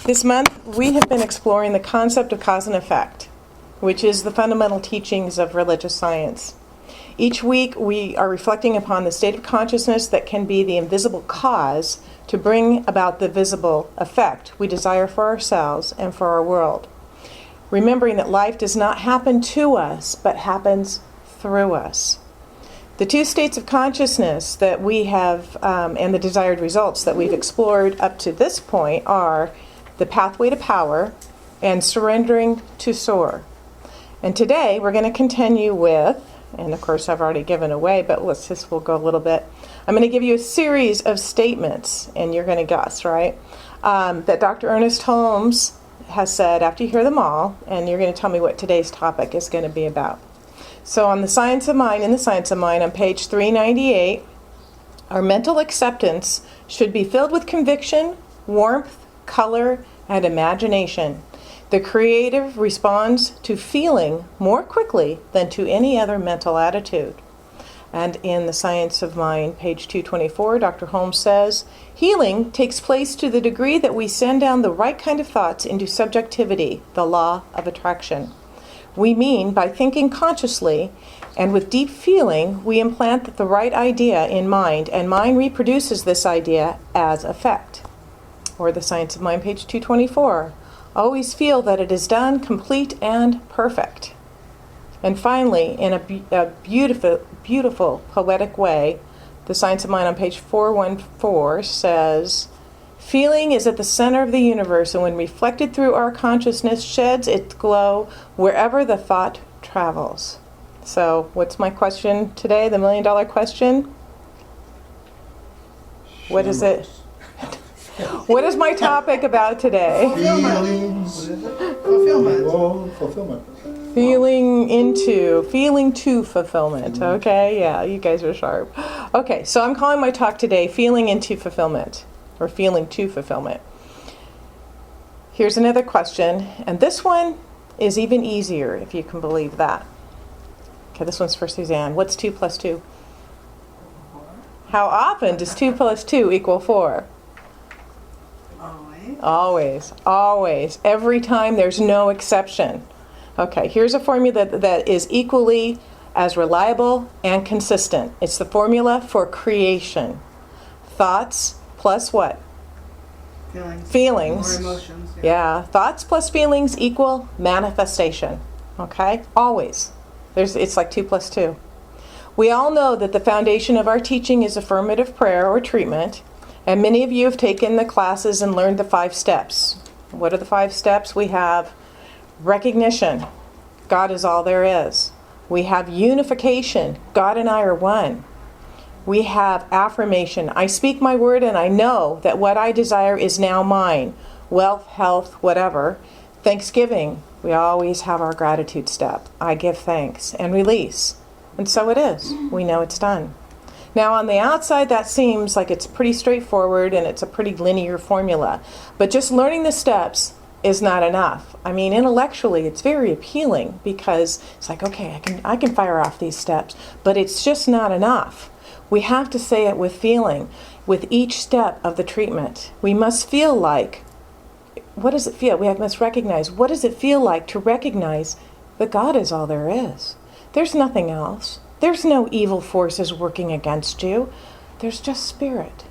This month, we have been exploring the concept of cause and effect, which is the fundamental teachings of religious science. Each week, we are reflecting upon the state of consciousness that can be the invisible cause to bring about the visible effect we desire for ourselves and for our world. Remembering that life does not happen to us, but happens through us. The two states of consciousness that we have and the desired results that we've explored up to this point are the pathway to power and surrendering to soar. And today we're going to continue with, and of course I've already given away, but we'll go a little bit. I'm going to give you a series of statements, and you're going to guess, right? That Dr. Ernest Holmes has said after you hear them all, and you're going to tell me what today's topic is going to be about. So on the Science of Mind, in the Science of Mind, on page 398, our mental acceptance should be filled with conviction, warmth, color, and imagination. The creative responds to feeling more quickly than to any other mental attitude. And in the Science of Mind, page 224, Dr. Holmes says, healing takes place to the degree that we send down the right kind of thoughts into subjectivity, the law of attraction. We mean by thinking consciously and with deep feeling, we implant the right idea in mind, and mind reproduces this idea as effect. Or the Science of Mind, page 224. Always feel that it is done, complete, and perfect. And finally, in a beautiful, poetic way, the Science of Mind on page 414 says, feeling is at the center of the universe, and when reflected through our consciousness, sheds its glow wherever the thought travels. So, what's my question today, the million-dollar question? What is it? What is my topic about today? Fulfillment. Feeling to fulfillment. Okay, yeah, you guys are sharp. Okay, so I'm calling my talk today feeling into fulfillment, or feeling to fulfillment. Here's another question, and this one is even easier, if you can believe that. Okay, this one's for Suzanne. What's 2 plus 2? How often does 2 plus 2 equal 4? Always. Every time, there's no exception. Okay, here's a formula that is equally as reliable and consistent. It's the formula for creation. Thoughts plus what? Feelings. Or emotions. Yeah, thoughts plus feelings equal manifestation. Okay, always. It's like 2 plus 2. We all know that the foundation of our teaching is affirmative prayer or treatment. And many of you have taken the classes and learned the 5 steps. What are the 5 steps? We have recognition. God is all there is. We have unification. God and I are one. We have affirmation. I speak my word and I know that what I desire is now mine. Wealth, health, whatever. Thanksgiving. We always have our gratitude step. I give thanks and release. And so it is. We know it's done. Now, on the outside, that seems like it's pretty straightforward and it's a pretty linear formula. But just learning the steps is not enough. I mean, intellectually, it's very appealing because it's like, okay, I can fire off these steps. But it's just not enough. We have to say it with feeling, with each step of the treatment. We must feel like, what does it feel? We must recognize, what does it feel like to recognize that God is all there is? There's nothing else. There's no evil forces working against you. There's just Spirit,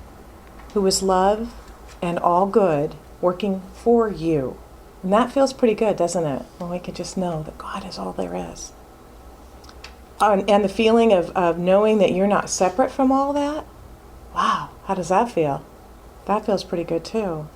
who is love and all good, working for you. And that feels pretty good, doesn't it? When we can just know that God is all there is. And the feeling of knowing that you're not separate from all that? Wow, how does that feel? That feels pretty good too.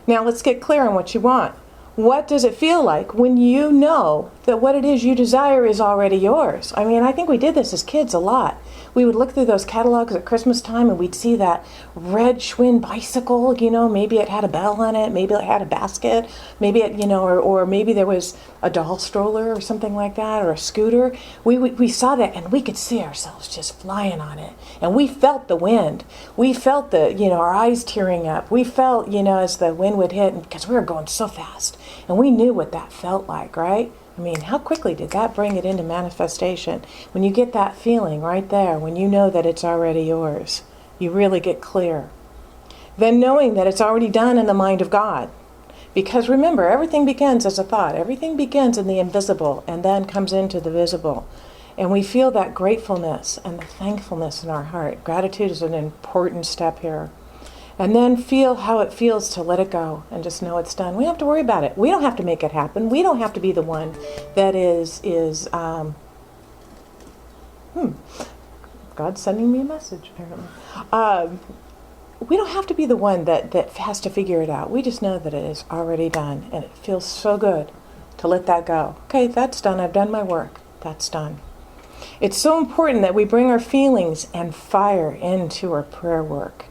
Now let's get clear on what you want. What does it feel like when you know that what it is you desire is already yours? I mean, I think we did this as kids a lot. We would look through those catalogs at Christmas time and we'd see that red Schwinn bicycle, maybe it had a bell on it, maybe it had a basket, maybe it, or maybe there was a doll stroller or something like that, or a scooter. We saw that and we could see ourselves just flying on it. And we felt the wind. We felt our eyes tearing up. We felt, as the wind would hit, because we were going so fast. And we knew what that felt like, right? I mean, how quickly did that bring it into manifestation? When you get that feeling right there, when you know that it's already yours, you really get clear. Then knowing that it's already done in the mind of God. Because remember, everything begins as a thought. Everything begins in the invisible and then comes into the visible. And we feel that gratefulness and the thankfulness in our heart. Gratitude is an important step here. And then feel how it feels to let it go and just know it's done. We don't have to worry about it. We don't have to make it happen. We don't have to be the one that God's sending me a message, apparently. We don't have to be the one that has to figure it out. We just know that it is already done, and it feels so good to let that go. Okay, that's done. I've done my work. That's done. It's so important that we bring our feelings and fire into our prayer work.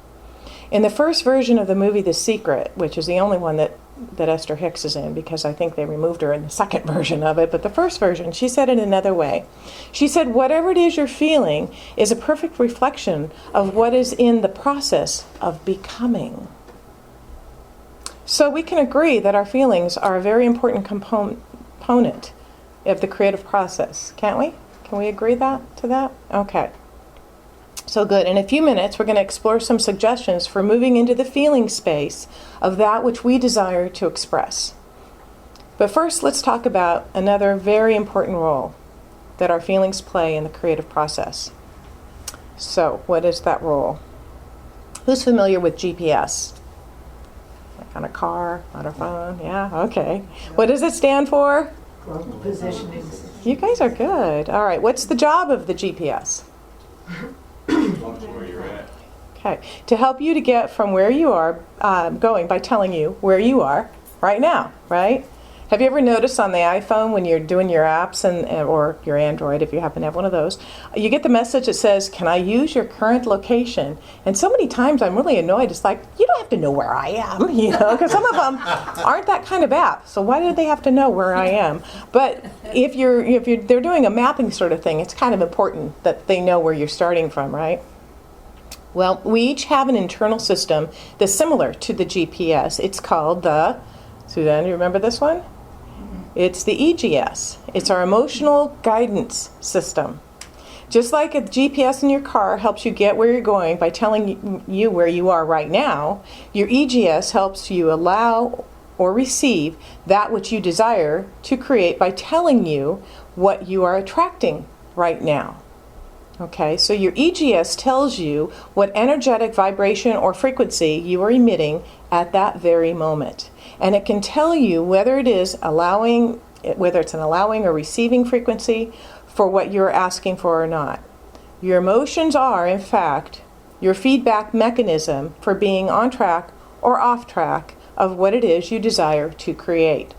In the first version of the movie The Secret, which is the only one that Esther Hicks is in, because I think they removed her in the second version of it, but the first version, she said it another way. She said, whatever it is you're feeling is a perfect reflection of what is in the process of becoming. So we can agree that our feelings are a very important component of the creative process, can't we? Can we agree to that? Okay. So good. In a few minutes, we're going to explore some suggestions for moving into the feeling space of that which we desire to express. But first, let's talk about another very important role that our feelings play in the creative process. So, what is that role? Who's familiar with GPS? Like on a car, on a phone? Yeah, okay. What does it stand for? Global positioning. You guys are good. All right, what's the job of the GPS? Where you're at. Okay, to help you to get from where you are going by telling you where you are right now, right? Have you ever noticed on the iPhone when you're doing your apps or your Android, if you happen to have one of those, you get the message that says, can I use your current location? And so many times I'm really annoyed. It's like, you don't have to know where I am, because some of them aren't that kind of app. So why do they have to know where I am? But if they're doing a mapping sort of thing, it's kind of important that they know where you're starting from, right? Well, we each have an internal system that's similar to the GPS. It's called the, Suzanne, do you remember this one? It's the EGS. It's our emotional guidance system. Just like a GPS in your car helps you get where you're going by telling you where you are right now, your EGS helps you allow or receive that which you desire to create by telling you what you are attracting right now. Okay, so your EGS tells you what energetic vibration or frequency you are emitting at that very moment. And it can tell you whether it's an allowing or receiving frequency for what you're asking for or not. Your emotions are, in fact, your feedback mechanism for being on track or off track of what it is you desire to create.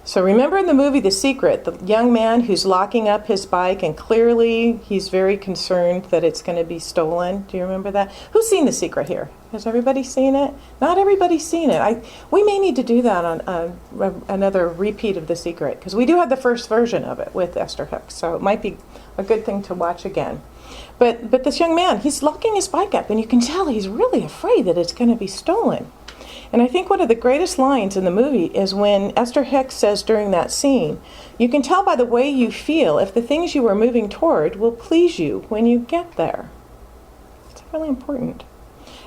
So remember in the movie The Secret, the young man who's locking up his bike and clearly he's very concerned that it's going to be stolen. Do you remember that? Who's seen The Secret here? Has everybody seen it? Not everybody's seen it. We may need to do that on another repeat of The Secret, because we do have the first version of it with Esther Hicks, so it might be a good thing to watch again. But this young man, he's locking his bike up and you can tell he's really afraid that it's going to be stolen. And I think one of the greatest lines in the movie is when Esther Hicks says during that scene, you can tell by the way you feel if the things you are moving toward will please you when you get there. It's really important.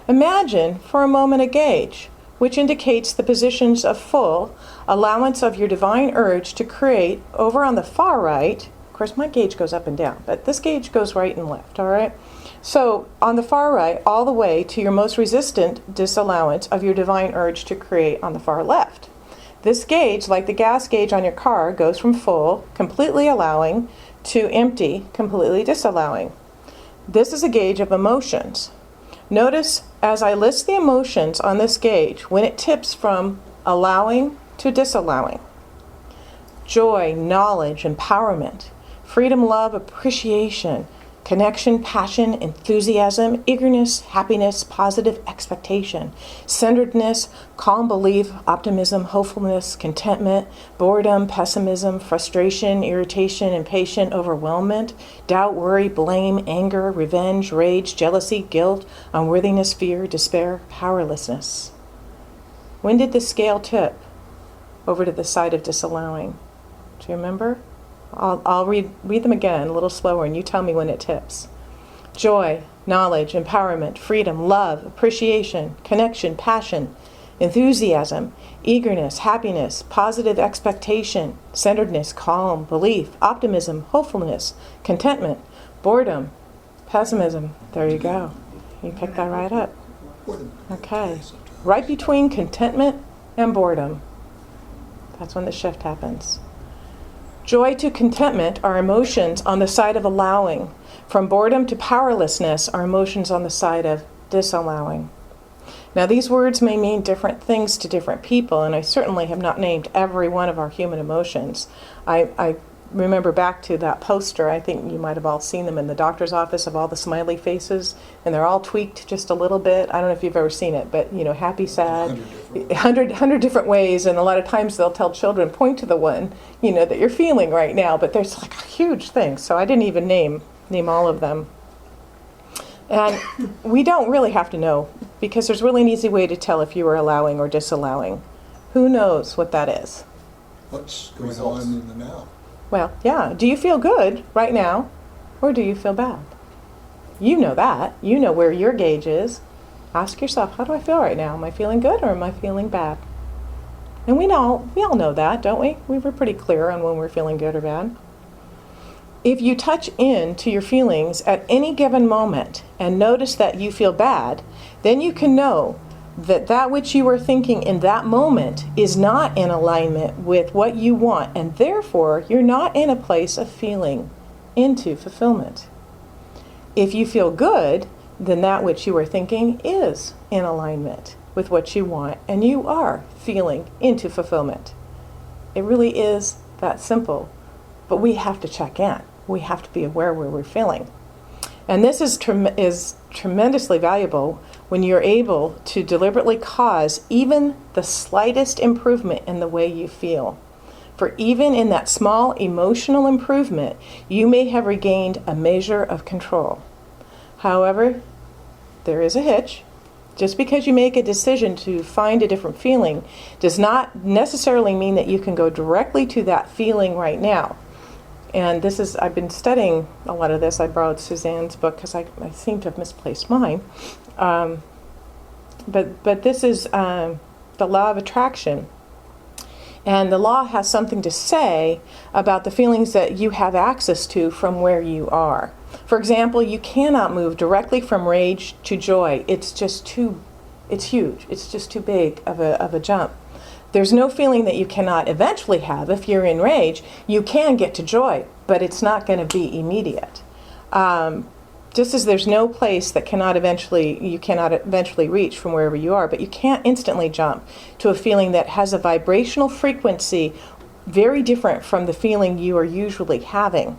Imagine for a moment a gauge, which indicates the positions of full allowance of your divine urge to create over on the far right. Of course, my gauge goes up and down, but this gauge goes right and left, all right? So on the far right, all the way to your most resistant disallowance of your divine urge to create on the far left. This gauge, like the gas gauge on your car, goes from full, completely allowing, to empty, completely disallowing. This is a gauge of emotions. Notice as I list the emotions on this gauge, when it tips from allowing to disallowing. Joy, knowledge, empowerment, freedom, love, appreciation, connection, passion, enthusiasm, eagerness, happiness, positive expectation, centeredness, calm belief, optimism, hopefulness, contentment, boredom, pessimism, frustration, irritation, impatience, overwhelmment, doubt, worry, blame, anger, revenge, rage, jealousy, guilt, unworthiness, fear, despair, powerlessness. When did the scale tip over to the side of disallowing? Do you remember? I'll read them again a little slower and you tell me when it tips. Joy, knowledge, empowerment, freedom, love, appreciation, connection, passion, enthusiasm, eagerness, happiness, positive expectation, centeredness, calm, belief, optimism, hopefulness, contentment, boredom, pessimism. There you go. You picked that right up. Okay. Right between contentment and boredom. That's when the shift happens. Joy to contentment are emotions on the side of allowing. From boredom to powerlessness are emotions on the side of disallowing. Now, these words may mean different things to different people, and I certainly have not named every one of our human emotions. I remember back to that poster. I think you might have all seen them in the doctor's office of all the smiley faces, and they're all tweaked just a little bit. I don't know if you've ever seen it, but, happy, sad, 100 different ways, and a lot of times they'll tell children, point to the one, that you're feeling right now, but there's like a huge thing, so I didn't even name all of them. And we don't really have to know, because there's really an easy way to tell if you are allowing or disallowing. Who knows what that is? What's going on in the now? Well, yeah. Do you feel good right now, or do you feel bad? You know that. You know where your gauge is. Ask yourself, how do I feel right now? Am I feeling good, or am I feeling bad? And we all know that, don't we? We were pretty clear on when we're feeling good or bad. If you touch in to your feelings at any given moment and notice that you feel bad, then you can know that that which you are thinking in that moment is not in alignment with what you want, and therefore you're not in a place of feeling into fulfillment. If you feel good, then that which you are thinking is in alignment with what you want, and you are feeling into fulfillment. It really is that simple, but we have to check in. We have to be aware where we're feeling. And this is tremendously valuable when you're able to deliberately cause even the slightest improvement in the way you feel. For even in that small emotional improvement, you may have regained a measure of control. However, there is a hitch. Just because you make a decision to find a different feeling does not necessarily mean that you can go directly to that feeling right now. And I've been studying a lot of this. I borrowed Suzanne's book because I seem to have misplaced mine. But this is the law of attraction. And the law has something to say about the feelings that you have access to from where you are. For example, you cannot move directly from rage to joy. It's huge. It's just too big of a jump. There's no feeling that you cannot eventually have. If you're in rage, you can get to joy, but it's not going to be immediate. Just as there's no place that you cannot eventually reach from wherever you are, but you can't instantly jump to a feeling that has a vibrational frequency very different from the feeling you are usually having.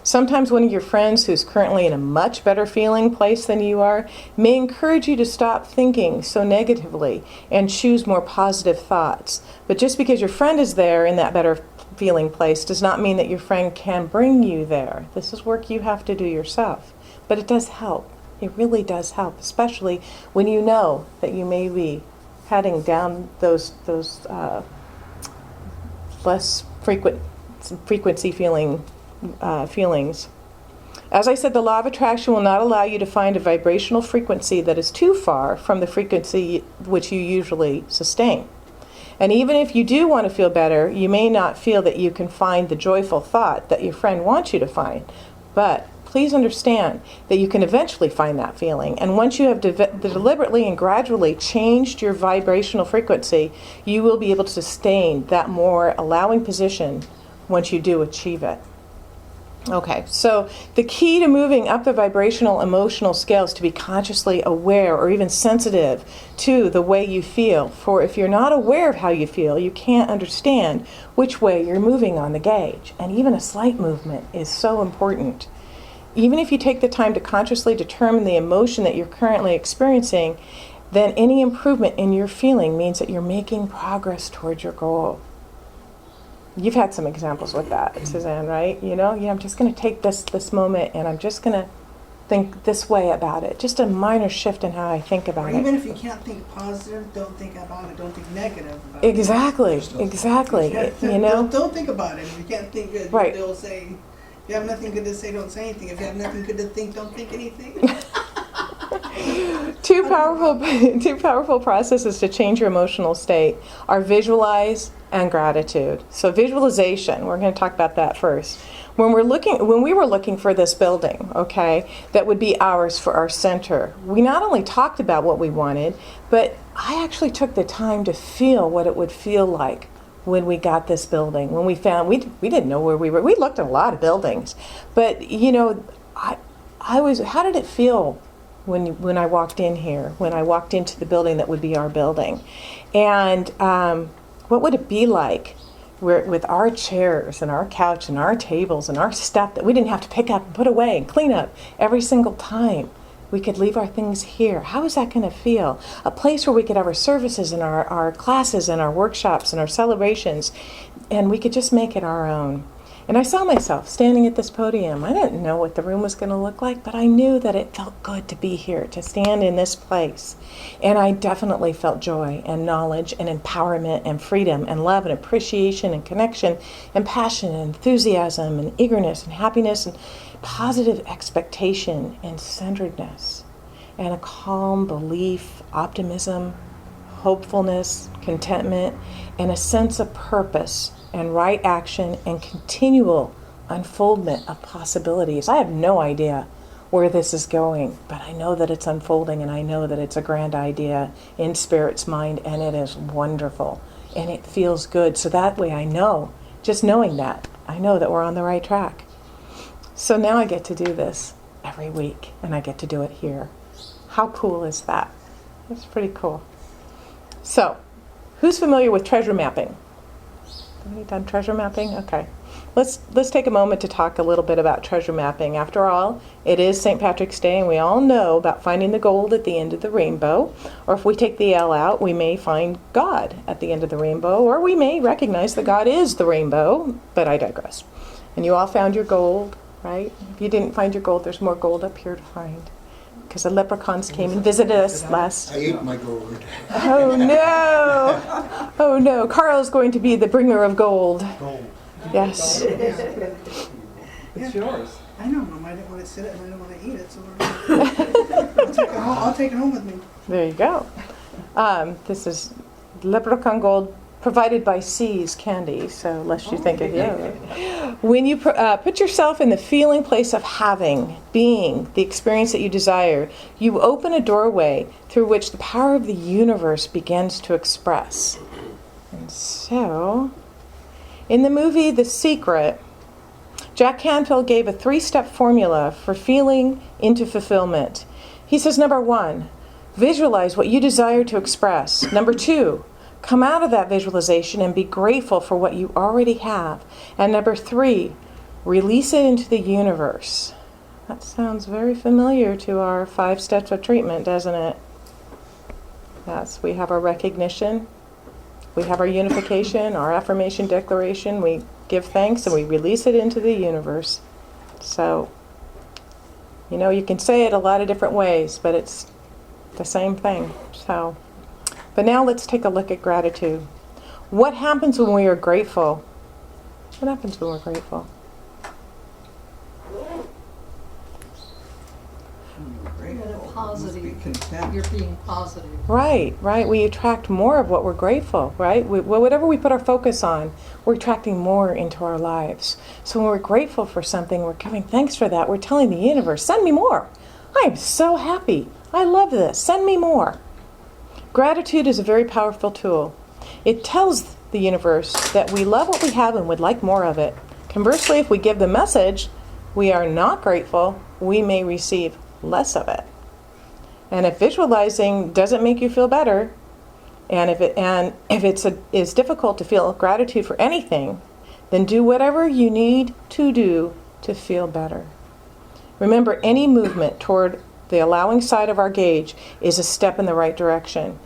Sometimes one of your friends who's currently in a much better feeling place than you are may encourage you to stop thinking so negatively and choose more positive thoughts. But just because your friend is there in that better feeling place does not mean that your friend can bring you there. This is work you have to do yourself. But it does help. It really does help, especially when you know that you may be heading down those less frequency feelings. As I said, the law of attraction will not allow you to find a vibrational frequency that is too far from the frequency which you usually sustain. And even if you do want to feel better, you may not feel that you can find the joyful thought that your friend wants you to find. But please understand that you can eventually find that feeling. And once you have deliberately and gradually changed your vibrational frequency, you will be able to sustain that more allowing position once you do achieve it. Okay, so the key to moving up the vibrational emotional scale is to be consciously aware or even sensitive to the way you feel. For if you're not aware of how you feel, you can't understand which way you're moving on the gauge. And even a slight movement is so important. Even if you take the time to consciously determine the emotion that you're currently experiencing, then any improvement in your feeling means that you're making progress towards your goal. You've had some examples with that, Suzanne, right? I'm just going to take this moment and I'm just going to think this way about it. Just a minor shift in how I think about it. Even if you can't think positive, don't think about it. Don't think negative about it. Exactly. Don't think about it. If you can't think good, right. They'll say, if you have nothing good to say, don't say anything. If you have nothing good to think, don't think anything. two powerful processes to change your emotional state are visualize and gratitude. So visualization, we're going to talk about that first. When we were looking for this building, okay, that would be ours for our center, we not only talked about what we wanted, but I actually took the time to feel what it would feel like when we got this building. When we found, we didn't know where we were. We looked at a lot of buildings, but how did it feel when I walked in here, when I walked into the building that would be our building? And what would it be like with our chairs and our couch and our tables and our stuff that we didn't have to pick up and put away and clean up every single time? We could leave our things here. How is that going to feel? A place where we could have our services and our classes and our workshops and our celebrations, and we could just make it our own. And I saw myself standing at this podium. I didn't know what the room was going to look like, but I knew that it felt good to be here, to stand in this place. And I definitely felt joy and knowledge and empowerment and freedom and love and appreciation and connection and passion and enthusiasm and eagerness and happiness and positive expectation and centeredness and a calm belief, optimism, hopefulness, contentment, and a sense of purpose and right action and continual unfoldment of possibilities. I have no idea where this is going, but I know that it's unfolding, and I know that it's a grand idea in Spirit's mind, and it is wonderful, and it feels good. So that way I know, just knowing that, I know that we're on the right track. So now I get to do this every week, and I get to do it here. How cool is that? That's pretty cool. So, who's familiar with treasure mapping? Have you done treasure mapping? Okay. Let's take a moment to talk a little bit about treasure mapping. After all, it is St. Patrick's Day, and we all know about finding the gold at the end of the rainbow. Or if we take the L out, we may find God at the end of the rainbow, or we may recognize that God is the rainbow, but I digress. And you all found your gold, right? If you didn't find your gold, there's more gold up here to find, because the leprechauns came and visited us last. I ate my gold. Oh no! Oh no! Carl's going to be the bringer of gold. Yes. It's yours. I know, Mom. I didn't want to sit it and I don't want to eat it, so I'll take it home with me. There you go. This is leprechaun gold provided by C's Candy, so lest you think of you. When you put yourself in the feeling place of having, being, the experience that you desire, you open a doorway through which the power of the universe begins to express. And so, in the movie The Secret, Jack Canfield gave a 3-step formula for feeling into fulfillment. He says, number 1, visualize what you desire to express. Number 2, come out of that visualization and be grateful for what you already have. And number 3, release it into the universe. That sounds very familiar to our 5 steps of treatment, doesn't it? Yes, we have our recognition, we have our unification, our affirmation declaration, we give thanks and we release it into the universe. So, you can say it a lot of different ways, but it's the same thing. But now let's take a look at gratitude. What happens when we are grateful? What happens when we're grateful? Positive. Be content. You're being positive. Right. We attract more of what we're grateful, right? Whatever we put our focus on, we're attracting more into our lives. So when we're grateful for something, we're giving thanks for that. We're telling the universe, send me more. I am so happy. I love this. Send me more. Gratitude is a very powerful tool. It tells the universe that we love what we have and would like more of it. Conversely, if we give the message we are not grateful, we may receive less of it. And if visualizing doesn't make you feel better, and if it's difficult to feel gratitude for anything, then do whatever you need to do to feel better. Remember, any movement toward the allowing side of our gauge is a step in the right direction.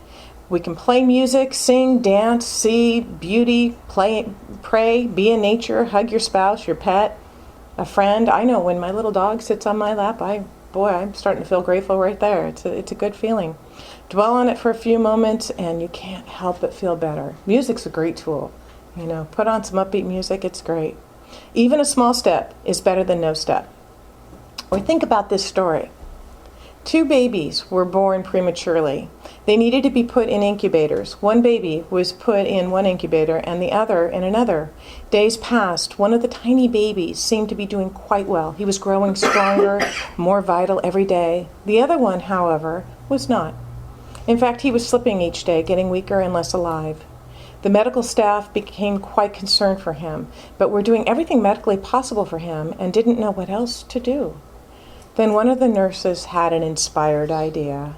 We can play music, sing, dance, see beauty, pray, be in nature, hug your spouse, your pet, a friend. I know when my little dog sits on my lap, I'm starting to feel grateful right there. It's a good feeling. Dwell on it for a few moments and you can't help but feel better. Music's a great tool. Put on some upbeat music, it's great. Even a small step is better than no step. Or think about this story. 2 babies were born prematurely. They needed to be put in incubators. One baby was put in one incubator and the other in another. Days passed. One of the tiny babies seemed to be doing quite well. He was growing stronger, more vital every day. The other one, however, was not. In fact, he was slipping each day, getting weaker and less alive. The medical staff became quite concerned for him, but were doing everything medically possible for him and didn't know what else to do. Then one of the nurses had an inspired idea.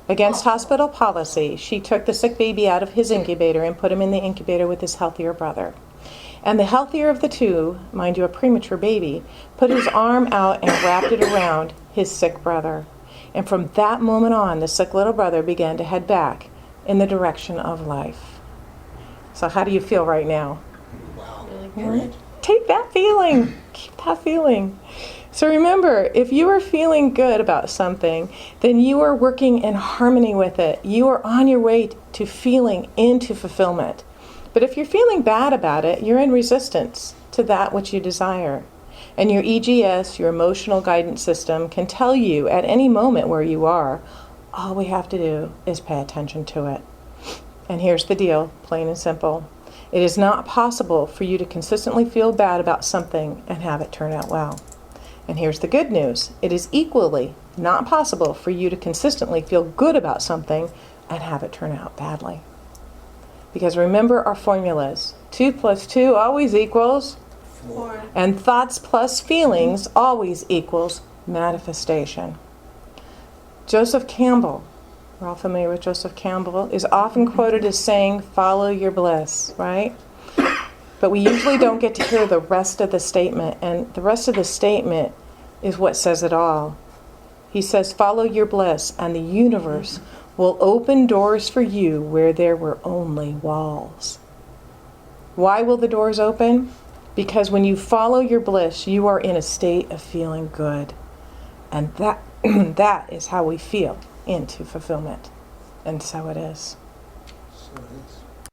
Against hospital policy, she took the sick baby out of his incubator and put him in the incubator with his healthier brother. And the healthier of the two, mind you, a premature baby, put his arm out and wrapped it around his sick brother. And from that moment on, the sick little brother began to head back in the direction of life. So how do you feel right now? Wow. Really good. Take that feeling. Keep that feeling. So remember, if you are feeling good about something, then you are working in harmony with it. You are on your way to feeling into fulfillment. But if you're feeling bad about it, you're in resistance to that which you desire. And your EGS, your emotional guidance system, can tell you at any moment where you are. All we have to do is pay attention to it. And here's the deal, plain and simple. It is not possible for you to consistently feel bad about something and have it turn out well. And here's the good news. It is equally not possible for you to consistently feel good about something and have it turn out badly. Because remember our formulas. 2 + 2 always equals, 4. and thoughts plus feelings always equals manifestation. Joseph Campbell, we're all familiar with Joseph Campbell, is often quoted as saying, follow your bliss, right? But we usually don't get to hear the rest of the statement, and the rest of the statement is what says it all. He says, follow your bliss, and the universe will open doors for you where there were only walls. Why will the doors open? Because when you follow your bliss, you are in a state of feeling good. And that is how we feel into fulfillment. And so it is. So it is.